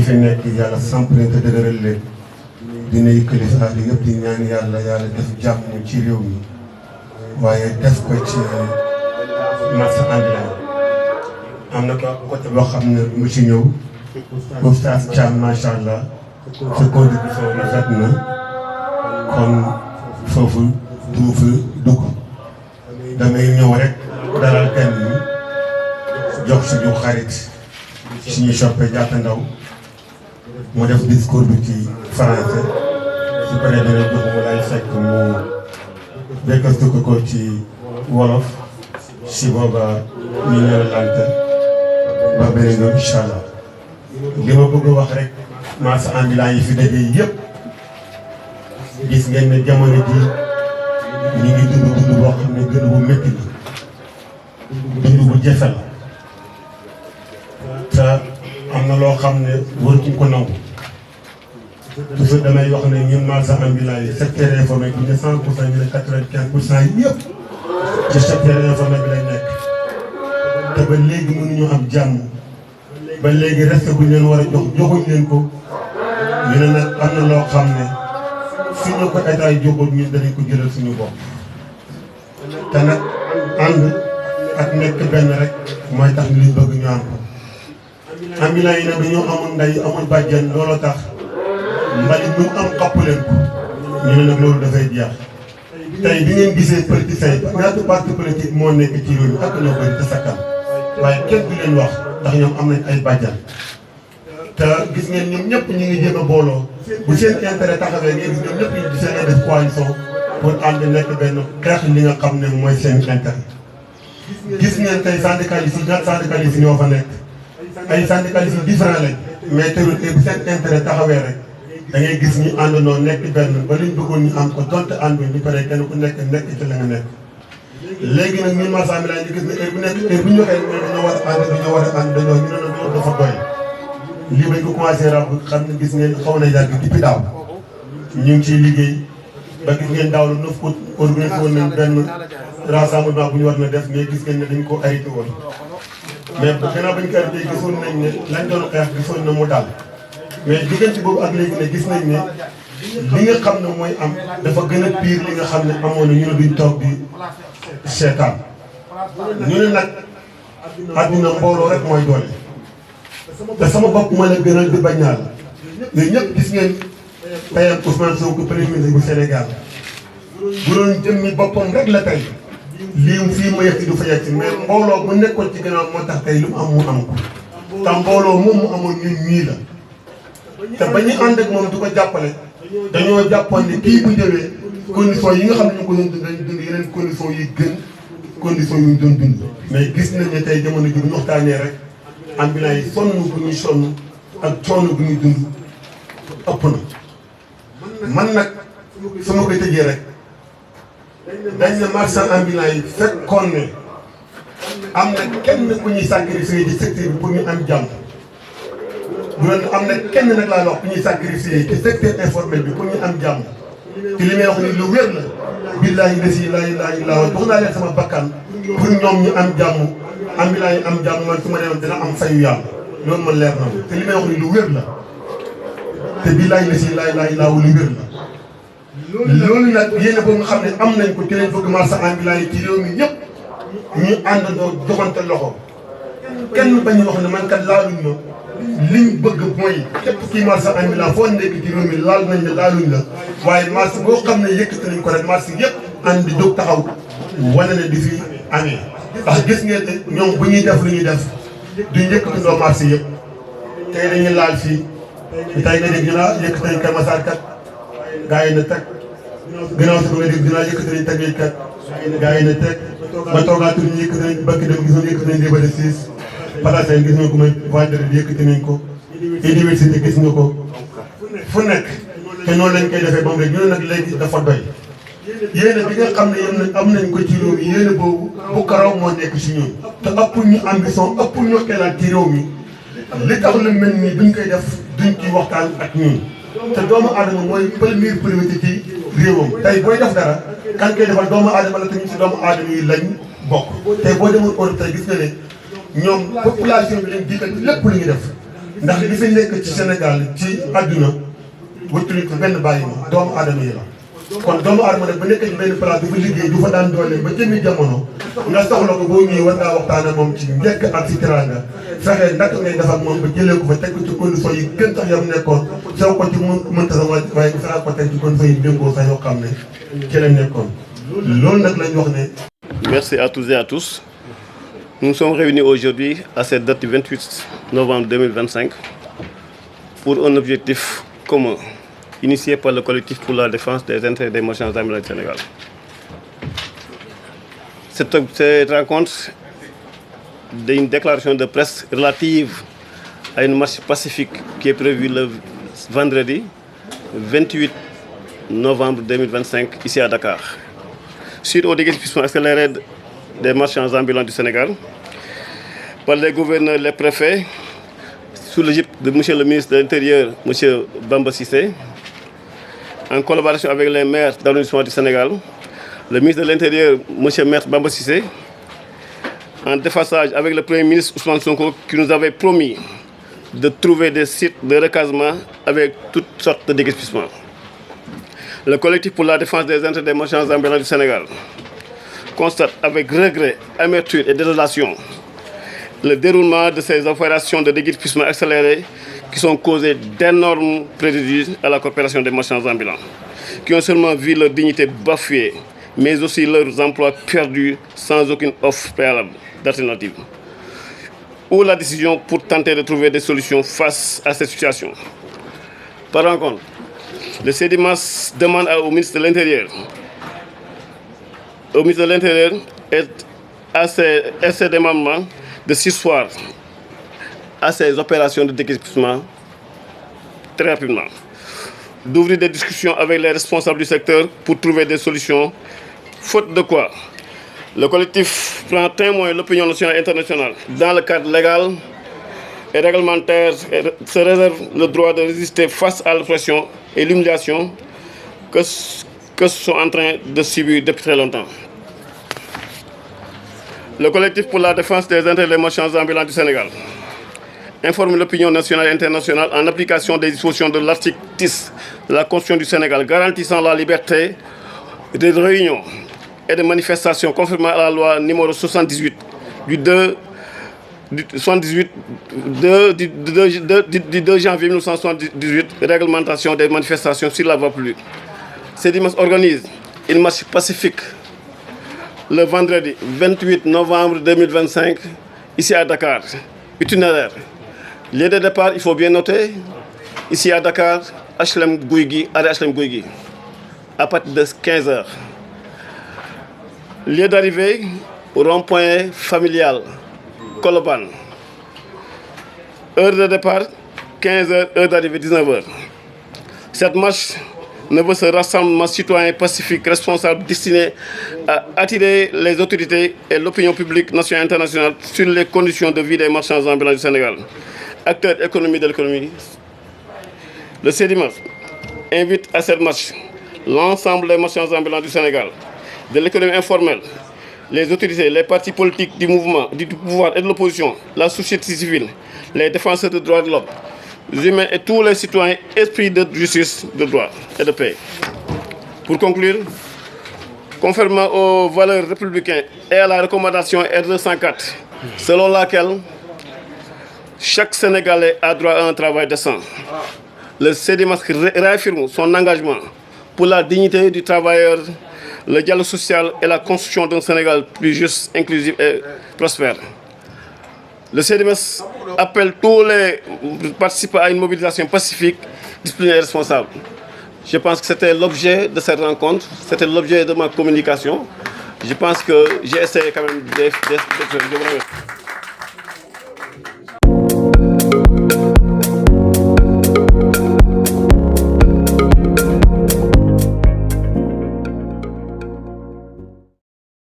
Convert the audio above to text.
fi nekk yàlla samp leen te dëgëral leen di nuyu kilifa aada yëpp di ñaan yàlla def jàmm ci réew mi waaye def ko ci marché ambulant am na ko côté boo xam ne mu ci ñëw Oustaz Thiam macha allah sa contribution rafet na kon foofu du fi dugg damay ñëw rek dalal gan ñi jox suñu xarit suñu soppe Diatta Ndao mu def discours bi ci français su paree dina jox mu lay fekk mu bekkastu ko ci wolof si booba ñu ñëwalante ba beneen yoon incha allah li ma bëgg wax rek marché ambulant yi fi daje yëpp gis ngeen ne jamono ji ñu ngi dund boo xam ne dund bu métti la dund bu jafe la te am na loo xam ne waruñu ko nangu toujours damay wax ne ñun marché ambulant yi secteur informel bi ne 100% ñu ne 95% yëpp ci secteur informel bi lañ nekk te ba léegi mënuñu am jàmm ba léegi respect bu ñu leen war a jox joxuñ leen ko ñu ne nag am na loo xam ne suñu ko état yi joxul ñun danañ ko jëlal suñu bopp te nag ànd ak nekk benn rek mooy tax li bëgg ñu am ko. ambulant yi nag dañoo amul ndey amul bàjjen looloo tax mbalit mu am xapp leen ko ñu ne nag loolu dafay jeex tey bi ngeen gisee politiciens yi ñaata parti politique moo nekk ci réew mi ak ñoo bëri te sakkan waaye kenn du leen wax ndax ñoom am nañ ay bàjjan te gis ngeen ñoom ñëpp ñu ngi jéem a booloo bu seen intérêt taxawee ngeen gis ñoom ñëpp ñu gisee ne def coalition pour ànd nekk benn xeex li nga xam ne mooy seen intérêt. gis ngeen tey syndicalistes yi ñaata syndicalistes yi ñoo fa nekk ay syndicalistes yu différent lañ mais tamit bu seen intérêt taxawee rek da ngay gis ñu àndandoo nekk benn ba liñ bëggoon ñu am ko donte ànduñ ñu pare kenn ku nekk ci la nga nekk. léegi nag ñun marché ambulant ñu gis ne heure bu nekk heure bu ñu waxee dañoo war a ànd dañoo ñu ne nag loolu dafa doy lii bañ ko commencé rab xam ne gis ngeen xaw na yàgg depuis daaw ñu ngi ciy liggéey ba gis ngeen daaw la 9 août organisé woon nañ benn rassemblement bu ñu war na def mais gis ngeen ne dañ ko arrêté woon mais bu gannaaw bañ ko arrêté gisoon nañ ne lañ doon xeex gisoon na mu daal mais diggante boobu ak léegi ne gis nañ ne li nga xam ne mooy am dafa gën a pire li nga xam ne amoon na ñu ne duñ toog di seetaan ñu ne nag àdduna mbooloo rek mooy doole te sama bopp ma la gënal di bañaal yooyu ñëpp gis ngeen tayam Ousmane Sonko premier ministre bu Sénégal bu doon jëmmi boppam rek la tey lii fii ma yegg si du fa yegg si mais mbooloo bu nekkoon ci gannaaw moo tax tey lu mu am ko te mbooloo moom mu amoon ñun ñii la te ba ñu ànd ak moom du ko jàppale dañoo jàppoon ne kii bu ñëwee conditions yi nga xam ne ñu ko doon dund dañu dund yeneen conditions yi gën conditions yu ñu doon dund mais gis nañ ne tey jamono ji bu ñu waxtaanee rek ambulant yi sonn bu ñuy sonn ak coono bu ñuy dund ëpp na man nag su ma koy tëjee rek dañ ne marchand ambulant yi fekkoon ne am na kenn ku ñuy sacrifier ci secteur bi pour ñu am jàmm bu doon am na kenn nag laa wax ku ñuy sacrifier ci secteur informel bi pour ñu am jàmm te li may wax ni lu wér la billaahi lasi laa ilaaha illaa huwa jox naa leen sama bakkan pour ñoom ñu am jàmm ambulant yi am jàmm man su ma demoon dina am fayu yàlla loolu man leer na te li may wax ni lu wér la te billaahi lasi laa ilaaha illaa huwa lu wér la loolu nag yéen boobu nga xam ne am nañ ko ci lañ bëgg marchand ambulant yi ci réew mi ñëpp ñu àndandoo joxante loxo kenn bañu wax ne man kat laaluñ ma liñ bëgg mooy képp kii marchand ambulant foo nekk ci réew mi laal nañ la laaluñ la waaye marché boo xam ne yëkkati nañ ko rek marché yëpp ànd di jóg taxaw wane ne di fi amee ndax gis ngeen ñoom bu ñuy def lu ñuy def duñ yëkkatindoo marché yëpp tey dañuy laal fii tey nga dégg ñu la yëkkati nañ Kër Massar kat gaa yi na teg gannaaw si ba nga dégg dinaa yëkkati nañ Tëngéej kat gaa yi na teg ba toogaatul ñu yëkkati nañ bakki dem gis nañ yëkkati nañ Liberté 6 Palasène gis nga ko mooy vendredi yëkkati nañ ko université gis nga ko fu nekk te noonu lañ koy defee ba mu rek ñu nag léegi dafa doy yéene bi nga xam ne yéen am nañ ko ci réew mi yéene boobu bu karaw moo nekk si ñun te ëpp ñu ambition ëpp ñu xelaat ci réew mi li tax lu mel nii duñ koy def duñ ci waxtaan ak ñun te doomu aadama mooy première priorité ci réewam tey booy def dara kan koy defal doomu aadama la te ñu si doomu aadama yi lañ bokk tey boo demoon Europe tey gis nga ne ñoom population bi leen jiital lépp lu ñu def ndax li fi nekk ci Sénégal ci àdduna wëttuñu ko benn bàyyi ma doomu aadama yi la kon doomu aadama nag ba nekk ci benn place du fa liggéey du fa daan doole ba jëmmi jamono nga soxla ko boo ñëwee war ngaa waxtaan ak moom ci njëkk ak ci teraanga fexe naka ngay def ak moom ba jëlee ko fa teg ko ci condition yi gën sax yam nekkoon soo ko ci mënta sa waaye nga fexe ko teg ci condition yi déngoo sax yoo xam ne ci la nekkoon loolu nag lañ wax ne. Merci à tous et à tous. Nous sommes réunis aujourd'hui à cette date du 28 novembre 2025 pour un objectif commun, initié par le collectif pour la défense des intérêts des marchands ambulants du Sénégal. Cette rencontre est une déclaration de presse relative à une marche pacifique qui est prévue le vendredi 28 novembre 2025 ici à Dakar. Suite au déguerpissement accéléré des marchands ambulants du Sénégal par les gouverneurs, les préfets, sous l'égide de M. le ministre de l'Intérieur, M. Bamba Cissé, en collaboration avec les maires d'arrondissement du Sénégal, le ministre de l'Intérieur, M. Maître Bamba Cissé, en déphasage avec le Premier ministre Ousmane Sonko, qui nous avait promis de trouver des sites de recasement avec toutes sortes de déguerpissements. Le collectif pour la défense des intérêts des marchands ambulants du Sénégal constate avec regret, amertume et désolation le déroulement de ces opérations de déguerpissement accéléré qui sont causées d'énormes préjudices à la coopération des marchands ambulants, qui ont seulement vu leur dignité bafouée, mais aussi leurs emplois perdus sans aucune offre préalable d'alternative, ou la décision pour tenter de trouver des solutions face à cette situation. Par contre, le CEDIMAS demande au ministre de l'Intérieur et à ses demandements de s'asseoir à ces opérations de déguerpissement très rapidement, d'ouvrir des discussions avec les responsables du secteur pour trouver des solutions, faute de quoi le collectif prend témoin l'opinion nationale et internationale dans le cadre légal et réglementaire se réserve le droit de résister face à l'oppression et l'humiliation que sont en train de subir depuis très longtemps. Le collectif pour la défense des intérêts des marchands ambulants du Sénégal informe l'opinion nationale et internationale en application des dispositions de l'article 10 de la Constitution du Sénégal garantissant la liberté de réunion et de manifestation conformément à la loi numéro 78 du 2 janvier 1978, réglementation des manifestations sur la voie publique. CEDIMAS organise une marche pacifique le vendredi 28 novembre 2025 ici à Dakar. Itinéraire. Lieu de départ, il faut bien noter, ici à Dakar, HLM Gouigui, arrêt HLM Gouigui, à partir de 15 h. Lieu d'arrivée, rond-point familial, Colobane. Heure de départ, 15 h, heure d'arrivée, 19 h. Cette marche ne veut se rassemblement citoyen pacifique responsable destiné à attirer les autorités et l'opinion publique nationale et internationale sur les conditions de vie des marchands ambulants du Sénégal, acteurs économiques de l'économie. Le CEDIMAS invite à cette marche l'ensemble des marchands ambulants du Sénégal, de l'économie informelle, les autorités, les partis politiques du mouvement, du pouvoir et de l'opposition, la société civile, les défenseurs des droits de l'homme, les humains et tous les citoyens esprits de justice, de droit et de paix. Pour conclure, conformément aux valeurs républicaines et à la recommandation R204, selon laquelle chaque Sénégalais a droit à un travail décent, le CEDIMAS réaffirme son engagement pour la dignité du travailleur, le dialogue social et la construction d'un Sénégal plus juste, inclusif et prospère. Le CEDIMAS appelle tous les participants à une mobilisation pacifique, disciplinée et responsable. Je pense que c'était l'objet de cette rencontre, c'était l'objet de ma communication. Je pense que j'ai essayé quand même de...